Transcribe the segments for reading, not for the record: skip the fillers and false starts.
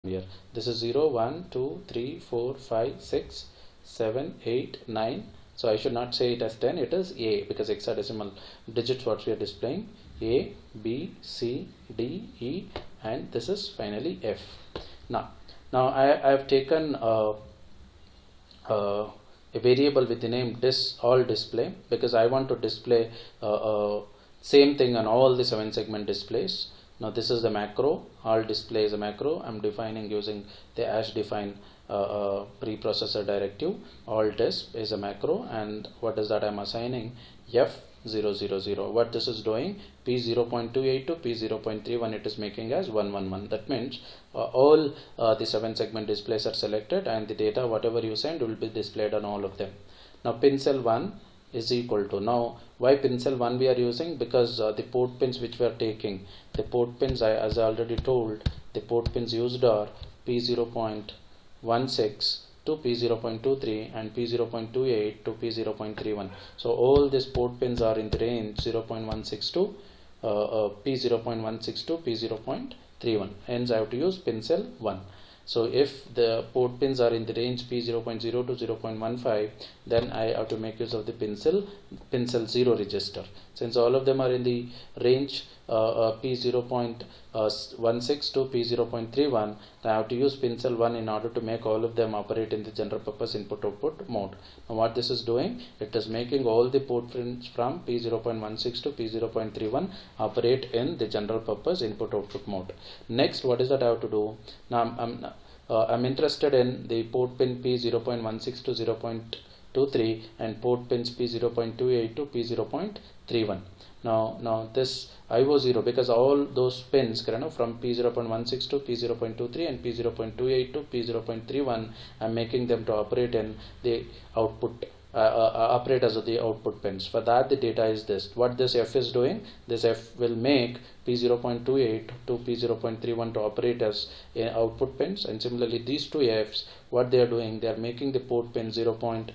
here. This is 0, 1, 2, 3, 4, 5, 6, 7, 8, 9. So I should not say it as 10, it is A, because hexadecimal digits what we are displaying. A, B, C, D, E, and this is finally F. Now I have taken a variable with the name all display, because I want to display same thing on all the 7 segment displays. Now this is the macro, all display is a macro. I'm defining using the define preprocessor directive. All disp is a macro, and what is that I'm assigning? F000. What this is doing, P0.28 to P0.31, it is making as 111. That means all the 7 segment displays are selected, and the data whatever you send will be displayed on all of them. Now pin cell 1 is equal to, now why pin cell 1 we are using? Because the port pins which we are taking, the port pins, as I already told, the port pins used are P0.16 to P0.23 and P0.28 to P0.31. So all these port pins are in the range 0.16 to P0.16 to P0.31. Hence I have to use pin cell 1. So if the port pins are in the range P0.0 to 0.15, then I have to make use of the pin cell 0 register. Since all of them are in the range P0.16 to P0.31, I have to use pin cell 1 in order to make all of them operate in the general purpose input-output mode. Now what this is doing, it is making all the port pins from P0.16 to P0.31 operate in the general purpose input-output mode. Next, what is that I have to do? Now I'm interested in the port pin P0.16 to 0.23 and port pins P0.28 to P0.31. Now this IO0, because all those pins from P0.16 to P0.23 and P0.28 to P0.31, I'm making them to operate in the output, operate as the output pins. For that the data is this. What this F is doing, this F will make P0.28 to P0.31 to operate as output pins, and similarly these two Fs, what they are doing, they are making the port pin 0.16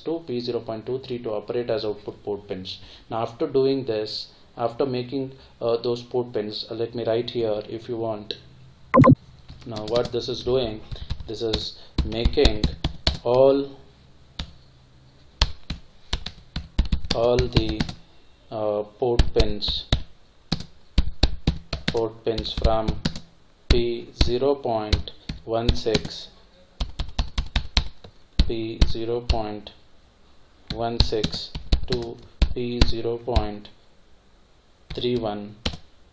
to P0.23 to operate as output port pins. Now after doing this, after making those port pins, let me write here if you want. Now what this is doing, this is making all the port pins from P0.16 to P0.31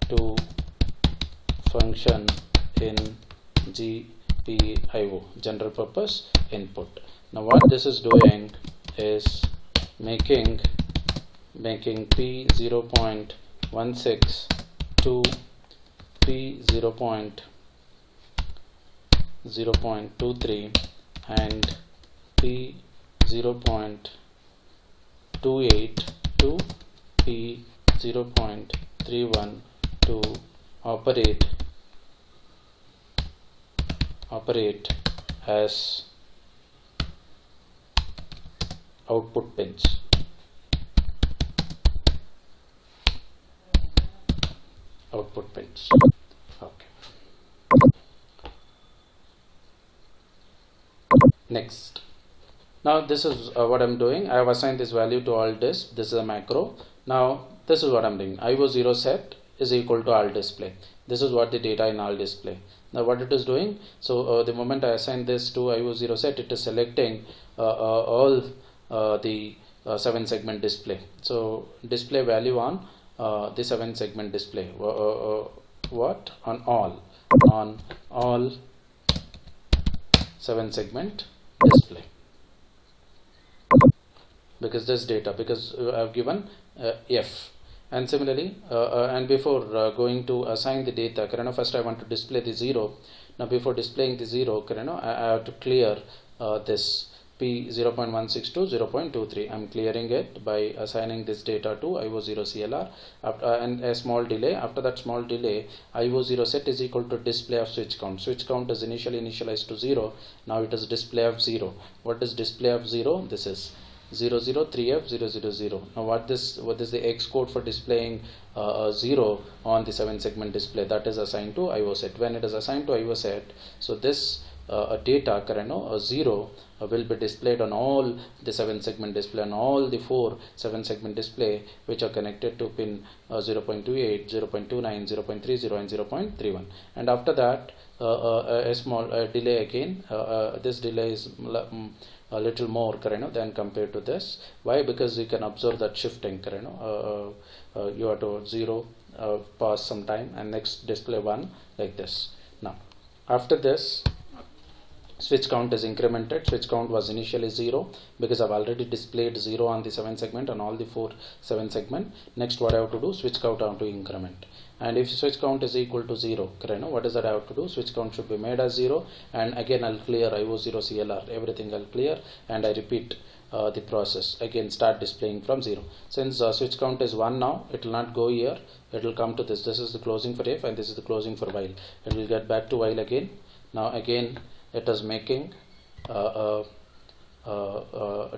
to function in GPIO, general purpose input. Now what this is doing is making P0.16 to P0.23 and P0.28 to P0.31 to operate as output pins. Okay. Next. Now this is what I'm doing. I have assigned this value to all disp. This is a macro. Now this is what I'm doing. IO0 set is equal to all display. This is what the data in all display. Now what it is doing, so the moment I assign this to IO0 set, it is selecting all the 7 segment display. So display value on the 7 segment display. What? On all 7 segment display. Because this data, because I have given F, and similarly and before going to assign the data, first I want to display the 0. Now before displaying the 0, I have to clear this P0.16 to 0.23. I'm clearing it by assigning this data to IO0 CLR and a small delay. After that small delay, IO0 set is equal to display of switch count. Switch count is initially initialized to 0. Now it is display of 0. What is display of 0? This is 003F000. Now what is the X code for displaying 0 on the 7 segment display? That is assigned to IO set. When it is assigned to IO set, so this data 0 will be displayed on all the 7 segment display, on all the 4 7 segment display which are connected to pin 0.28, 0.29, 0.30 and 0.31. And after that a small delay again. This delay is a little more than compared to this. Why? Because you can observe that shifting. You have to 0, pause some time, and next display 1 like this. Now after this, switch count is incremented. Switch count was initially 0 because I've already displayed 0 on the 7 segment on all the 4 7 segment. Next, what I have to do, switch count I have to increment. And if switch count is equal to 0, what is that I have to do? Switch count should be made as 0, and again I'll clear IO0 CLR, everything I'll clear, and I repeat the process again, start displaying from 0. Since switch count is 1 now, it will not go here, it will come to this. This is the closing for if, and this is the closing for while. It will get back to while again. Now again it is making a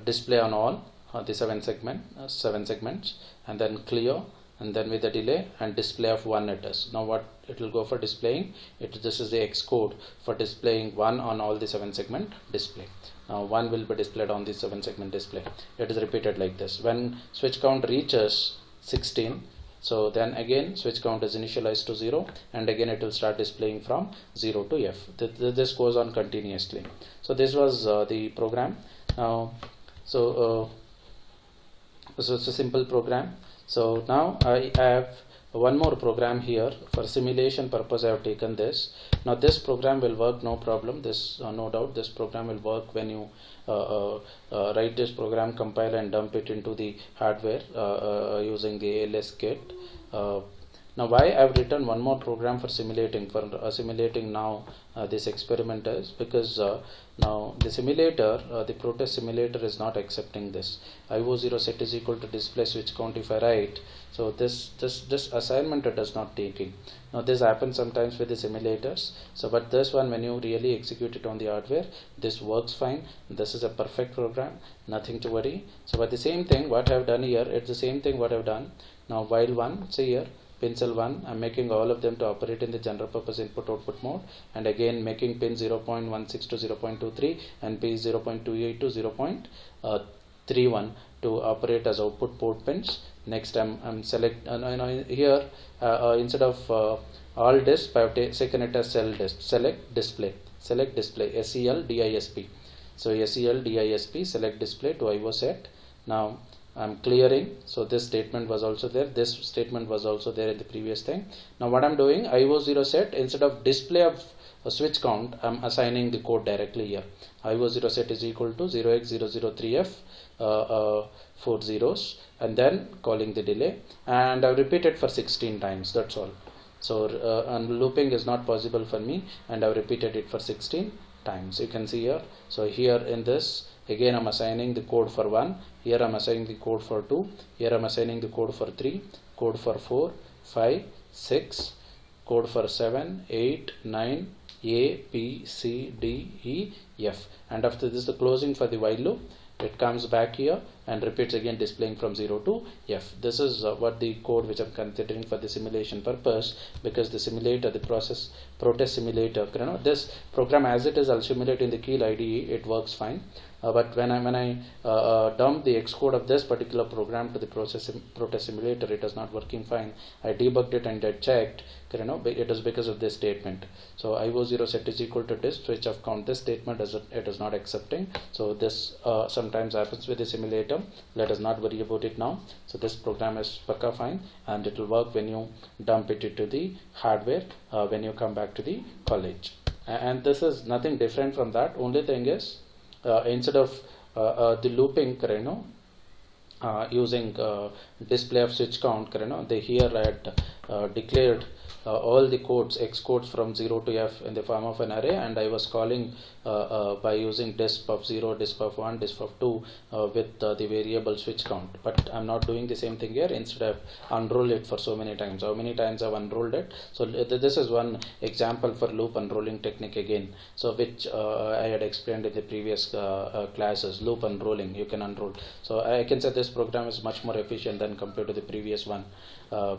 display on all the 7 segments, and then clear, and then with the delay and display of 1 it is. Now what it will go for displaying it, this is the X code for displaying 1 on all the 7 segment display. Now 1 will be displayed on the 7 segment display. It is repeated like this. When switch count reaches 16, so then again switch count is initialized to 0, and again it will start displaying from 0 to F. This goes on continuously. So this was the program. Now so it's a simple program. So now I have one more program here. For simulation purpose I have taken this. Now this program will work no problem. This no doubt this program will work when you write this program, compile and dump it into the hardware using the ALS kit. Now why I have written one more program for simulating now this experiment is because now the simulator, the protest simulator is not accepting this. IO0 set is equal to display switch count if I write. So this assignment it is not taking. Now this happens sometimes with the simulators. So but this one, when you really execute it on the hardware, this works fine. This is a perfect program, nothing to worry. So but the same thing what I have done here, it's the same thing what I have done. Now while 1, say here pin cell 1, I'm making all of them to operate in the general purpose input output mode, and again making pin 0.16 to 0.23 and pin 0.28 to 0.31 to operate as output port pins. Next I'm select here instead of all disp I have taken it as select display SEL-DISP. So SEL-DISP select display to IO set. Now I'm clearing. So this statement was also there, this statement was also there in the previous thing. Now what I'm doing, IO0 set, instead of display of a switch count, I'm assigning the code directly here. IO0 set is equal to 0x003F 4 zeros, and then calling the delay, and I've repeated for 16 times, that's all. So and looping is not possible for me, and I've repeated it for 16 times. You can see here. So here in this, again I'm assigning the code for 1, here I'm assigning the code for 2, here I'm assigning the code for 3, code for 4, 5, 6, code for 7, 8, 9, A, B, C, D, E, F, and after this the closing for the while loop. It comes back here and repeats again, displaying from 0 to F. This is what the code which I'm considering for the simulation purpose, because the simulator, the protest simulator, this program as it is, I'll simulate in the Keil IDE, it works fine. But when I dump the Xcode of this particular program to the protest simulator, it is not working fine. I debugged it and I checked, it is because of this statement. So IO0 set is equal to disp switch of count. This statement it is not accepting. So this sometimes happens with the simulator. Let us not worry about it now. So this program is pakka fine, and it will work when you dump it into the hardware when you come back to the college. And this is nothing different from that. Only thing is, instead of the looping, using display of switch count, they here had declared all the codes, X codes from 0 to F in the form of an array, and I was calling by using disp of 0, disp of 1, disp of 2 with the variable switch count. But I'm not doing the same thing here. Instead I've unrolled it for so many times. How many times I've unrolled it? So this is one example for loop unrolling technique again, so which I had explained in the previous classes. Loop unrolling, you can unroll. So I can say this program is much more efficient than compared to the previous one,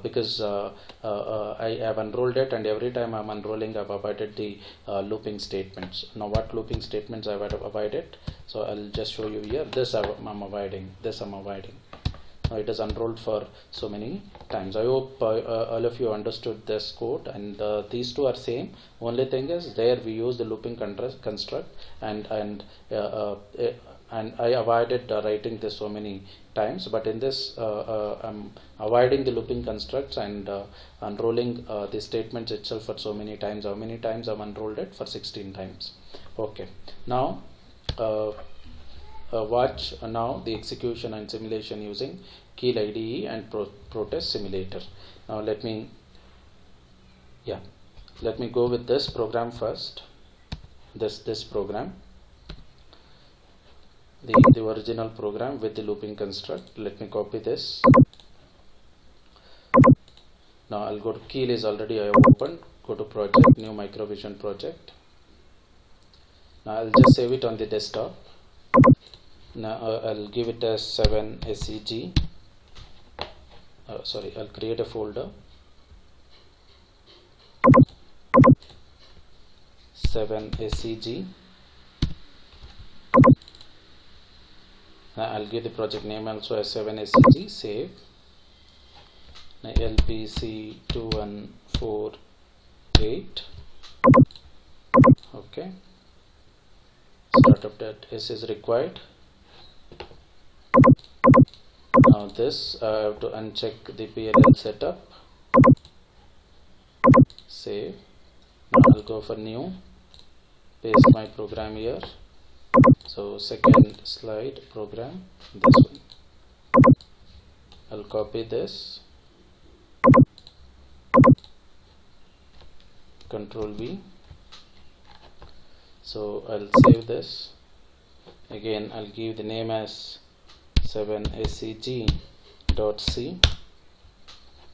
because I have unrolled it, and every time I'm unrolling I've avoided the looping statements. Now what looping statements I've avoided? So I'll just show you here. This I'm avoiding, this I'm avoiding. Now it is unrolled for so many times. I hope all of you understood this code, and these two are same. Only thing is there we use the looping construct, and I avoided writing this so many times, but in this I'm avoiding the looping constructs and unrolling the statements itself for so many times. How many times I've unrolled it? For 16 times. Okay, now watch now the execution and simulation using Keil IDE and Protest Simulator. Now let me go with this program first. This program, the original program with the looping construct. Let me copy this. Now I'll go to Keil is already I have opened. Go to project, new Microvision project. Now I'll just save it on the desktop. Now I'll give it as 7SEG. Sorry, I'll create a folder. 7SEG. Now I'll give the project name also as 7SEG. Save. Now LPC2148. Okay. Startup that is required. Now this I have to uncheck the PLL setup. Save. Now I'll go for new. Paste my program here. So second slide program, this one. I'll copy this. Control V. So I'll save this. Again I'll give the name as 7SEG.c.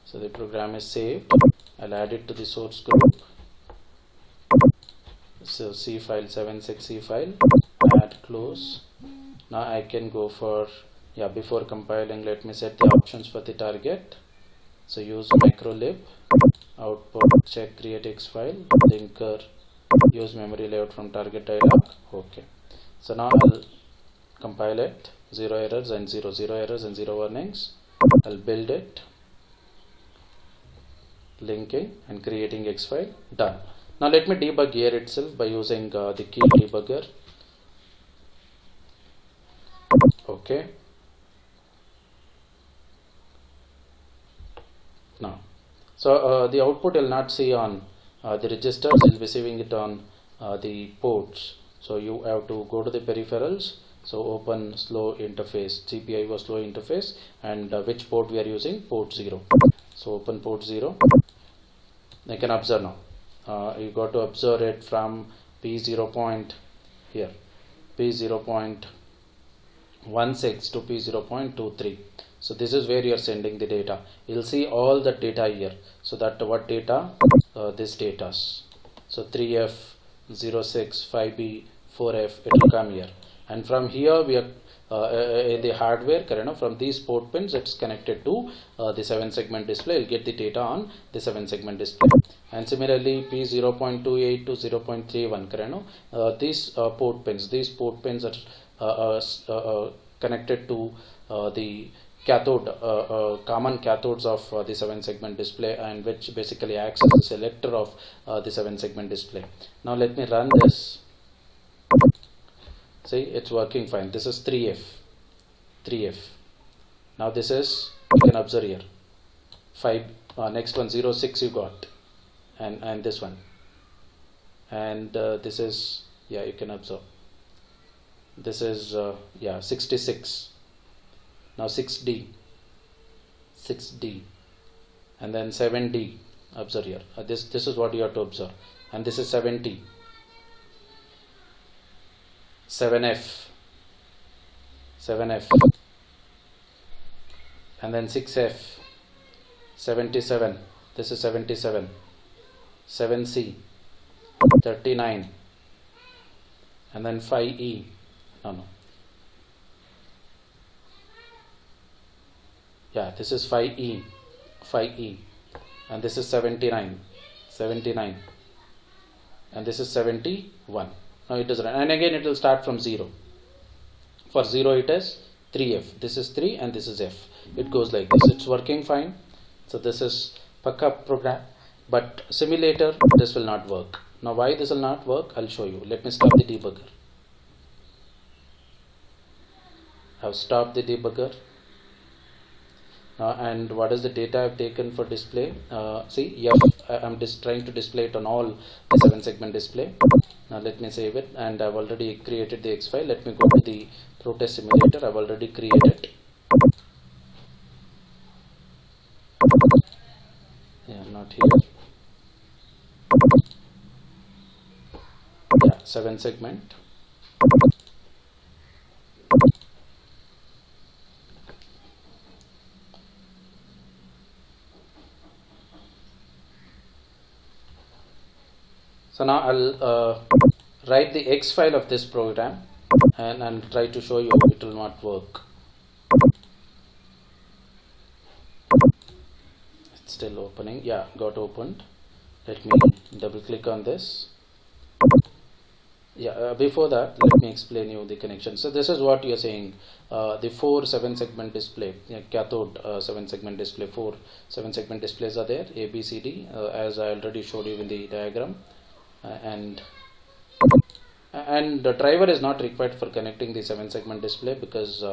So the program is saved. I'll add it to the source group. So C file, 76C file, add, close. Now I can go for, before compiling, let me set the options for the target. So use macrolib, output, check create X file, linker, use memory layout from target dialog. Okay. So now I'll compile it, 0 errors and 0 errors and 0 warnings. I'll build it, linking and creating X file, done. Now let me debug here itself by using the Keil debugger. Okay. Now, so the output will not see on the registers, you'll be seeing it on the ports. So you have to go to the peripherals. So open slow interface, GPIO slow interface, and which port we are using? Port 0. So open port 0. You can observe now. You got to observe it from P0 point here, P0.16 to P0.23. So this is where you are sending the data. You'll see all the data here. So that what data? This data. So 3F, 06, 5B, 4F, it will come here. And from here we are in the hardware, from these port pins it's connected to the 7-segment display. You'll get the data on the 7-segment display. And similarly P0.28 to 0.31, these port pins are connected to the cathode, common cathodes of the 7-segment display, and which basically acts as a selector of the 7-segment display. Now let me run this. See, it's working fine. This is 3F. Now this is, you can observe here, 5, next one 06 you got, and this one, and this is, you can observe, this is 66. Now 6D, and then 7D, observe here. This is what you have to observe. And this is 70, 7F, 7F, and then 6F, 77, this is 77, 7C, 39, and then 5E, yeah, this is 5E, 5E, and this is 79, 79, and this is 71. Now it is run, and again it will start from 0. For 0 it is 3F, this is 3 and this is F. It goes like this. It's working fine. So this is Paka program, but simulator, this will not work. Now why this will not work, I'll show you. Let me stop the debugger. I've stopped the debugger. And what is the data I've taken for display? See, I'm just trying to display it on all the 7 segment display. Now let me save it, and I've already created the X file. Let me go to the ProTest simulator. I've already created. Yeah, not here. Yeah, 7 segment. So now I'll write the X file of this program and try to show you it will not work. It's still opening. Yeah, got opened. Let me double click on this. Yeah, before that, let me explain you the connection. So this is what you're saying. The 4 7 segment display, cathode 7 segment display, 4 7 segment displays are there, A, B, C, D, as I already showed you in the diagram. And the driver is not required for connecting the 7 segment display, because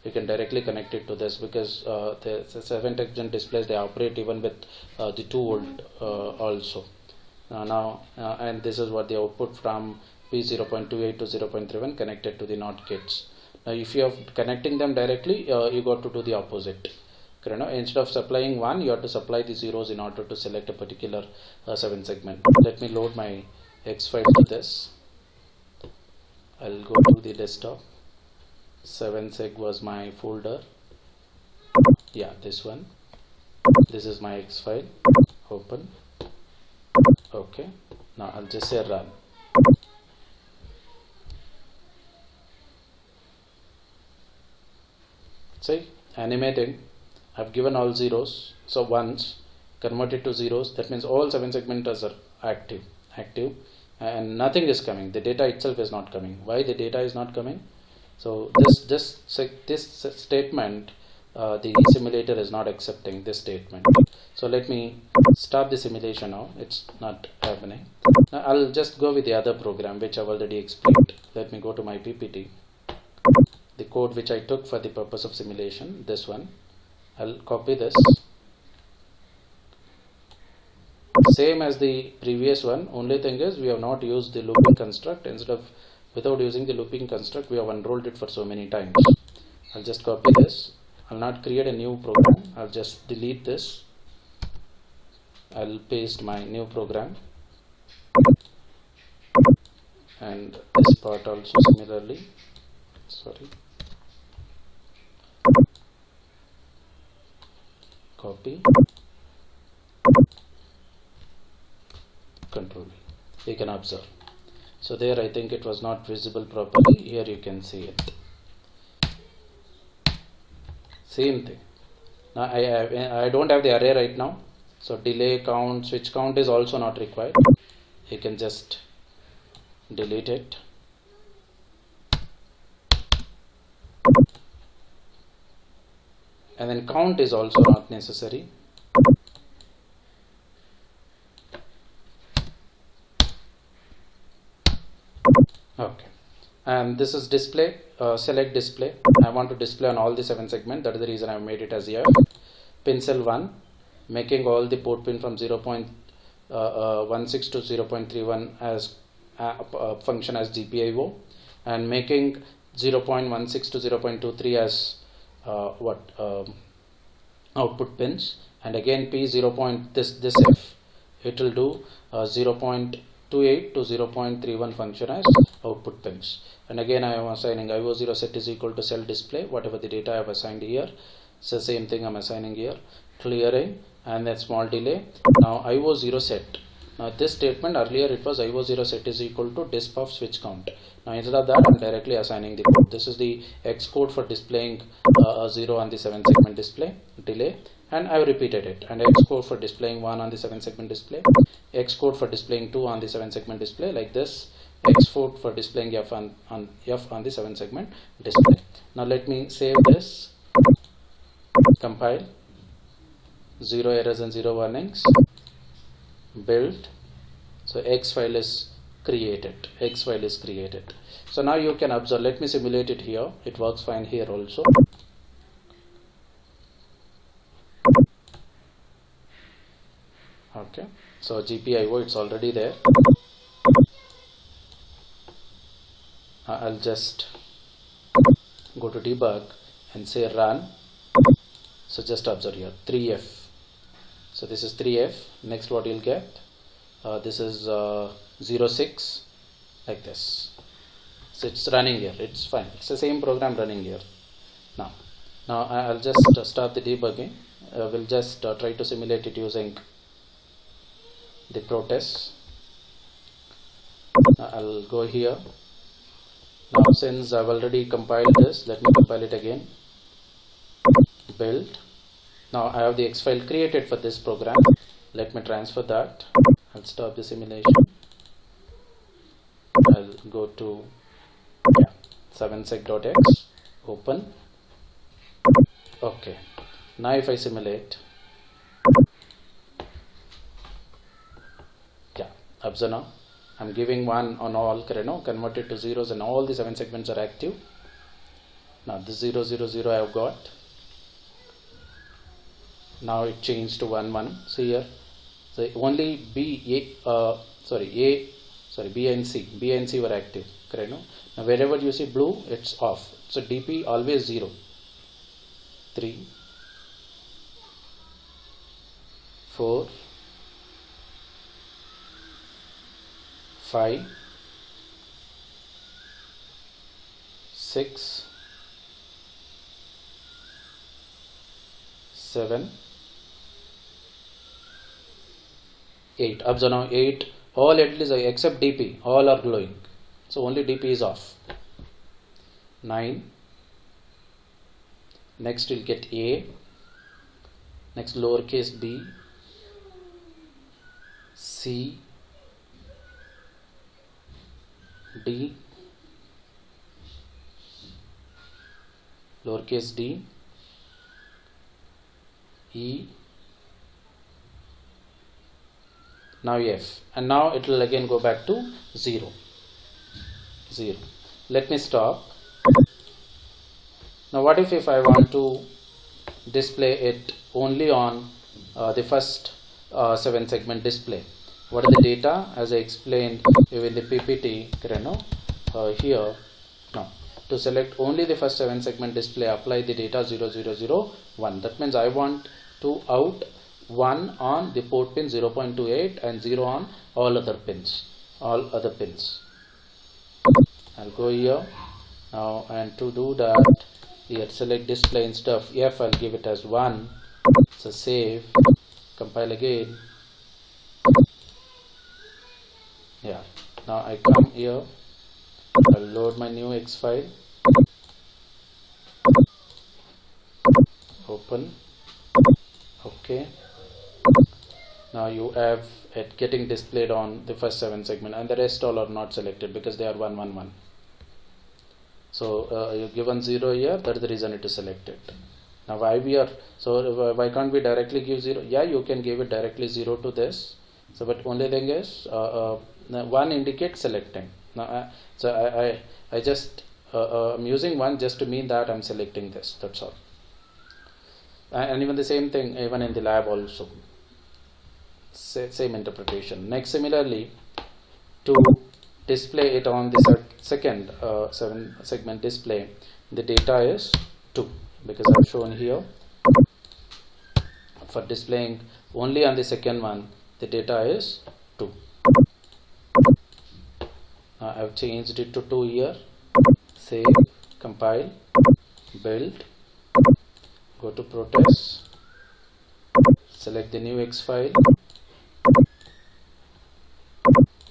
you can directly connect it to this, because the 7 segment displays, they operate even with the 2 volt also. And this is what the output from P0.28 to 0.31 connected to the NOT gates. Now if you are connecting them directly, you got to do the opposite. Instead of supplying 1, you have to supply the zeros in order to select a particular 7 segment. Let me load my X file to this. I'll go to the desktop. 7seg was my folder. Yeah, this one. This is my X file. Open. Okay. Now I'll just say run. See, animating. I've given all zeros, so ones converted to zeros. That means all 7 segments are active, and nothing is coming. The data itself is not coming. Why the data is not coming? So this statement, the simulator is not accepting this statement. So let me stop the simulation now. It's not happening. Now I'll just go with the other program which I've already explained. Let me go to my PPT. The code which I took for the purpose of simulation, this one. I'll copy this. Same as the previous one, only thing is we have not used the looping construct. Without using the looping construct, we have unrolled it for so many times. I'll just copy this. I'll not create a new program. I'll just delete this. I'll paste my new program, and this part also similarly. Sorry. Copy, Control V. You can observe. So there I think it was not visible properly. Here you can see it. Same thing. Now I don't have the array right now. So delay count, switch count is also not required. You can just delete it. And then count is also not necessary. Okay. And this is display, select display. I want to display on all the 7 segments. That is the reason I made it as here. Pin cell 1, making all the port pin from 0.16 to 0.31 as function as GPIO, and making 0.16 to 0.23 as output pins, and again P0. This F it will do 0.28 to 0.31 function as output pins. And again I am assigning IO0 set is equal to cell display, whatever the data I have assigned here. So same thing I'm assigning here, clearing, and then small delay. Now IO0 set. Now this statement earlier it was IO0 set is equal to disp of switch count. Now instead of that I'm directly assigning the code. This is the X code for displaying 0 on the 7 segment display delay, and I have repeated it, and X code for displaying 1 on the 7 segment display, X code for displaying 2 on the 7 segment display, like this, X code for displaying F on the 7 segment display. Now let me save this, compile, 0 errors and 0 warnings, build. So X file is created. X file is created. So now you can observe. Let me simulate it here. It works fine here also. Okay. So GPIO, it's already there. I'll just go to debug and say run. So just observe here 3F. So this is 3F. Next what you'll get, this is 06, like this. So it's running here. It's fine. It's the same program running here. Now I'll just start the debugging. We'll just try to simulate it using the Proteus. I'll go here. Now since I've already compiled this, let me compile it again. Build. Now I have the X file created for this program. Let me transfer that. I'll stop the simulation. I'll go to 7seg.x, open. Okay. Now if I simulate, observe now. I'm giving 1 on all, converted to zeros, and all the 7 segments are active. Now this 0 0 0 I have got. Now it changed to 1 1. See here. So only B and C were active. Now wherever you see blue, it's off. So DP always 0. 3, 4, 5, 6, 7, 8. Observe now 8. All at least except DP, all are glowing. So only DP is off. 9. Next we'll get A. Next lowercase b, C, D, lowercase d, E, now F, and now it will again go back to 0. Let me stop. Now what if I want to display it only on the first 7 segment display? What are the data? As I explained in the PPT, here. Now to select only the first 7 segment display, apply the data 0 0 0 1. That means I want to out 1 on the port pin 0.28 and 0 on all other pins. I'll go here now, and to do that, here select display instead of F, I'll give it as 1. So save, compile again. Yeah, now I come here, I'll load my new X file, open. Okay, now you have it getting displayed on the first 7 segment, and the rest all are not selected because they are 1 1 1. So you've given 0 here, that is the reason it is selected. Now why why can't we directly give 0? Yeah, you can give it directly 0 to this. So but only thing is 1 indicates selecting. Now I just I'm using 1 just to mean that I'm selecting this, that's all. And even the same thing even in the lab also, same interpretation. Next, similarly, to display it on the second 7 segment display, the data is 2, because I've shown here for displaying only on the second one the data is 2. Now I've changed it to 2 here. Save, compile, build, go to Proteus, select the new X file,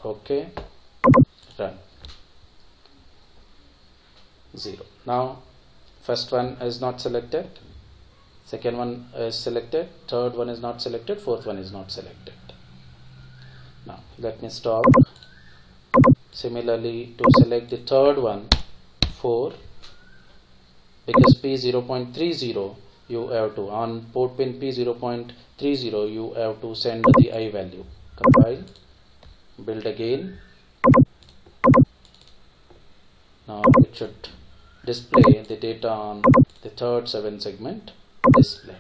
OK, run. 0. Now first one is not selected, second one is selected, third one is not selected, fourth one is not selected. Now let me stop. Similarly, to select the third one, 4, because P0.30 you have to, on port pin P0.30 you have to send the I value. Compile, build again. Now it should display the data on the third 7 segment display.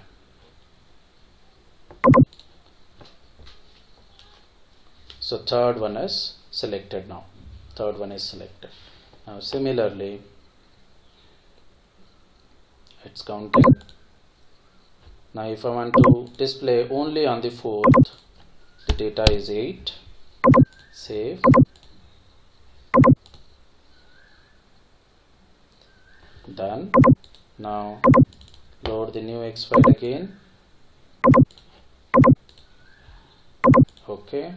So third one is selected now. Third one is selected. Now similarly, it's counting. Now if I want to display only on the fourth, the data is 8. Save. Done. Now load the new X file again. OK.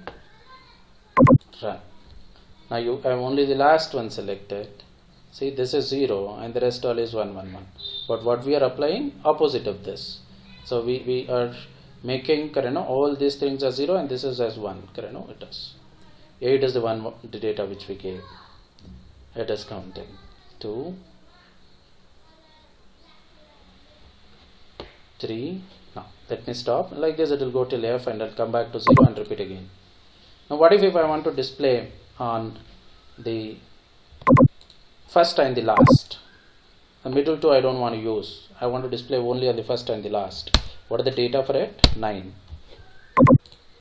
Run. Now you have only the last one selected. See, this is 0 and the rest all is 1, 1, 1. But what we are applying, opposite of this. So we are making all these things as 0 and this is as 1. It is 8 is the data which we gave. It is counting 2, 3. Now let me stop. Like this it will go till F and I'll come back to 0 and repeat again. Now what if I want to display on the first and the last? The middle two I don't want to use. I want to display only on the first and the last. What are the data for it? 9.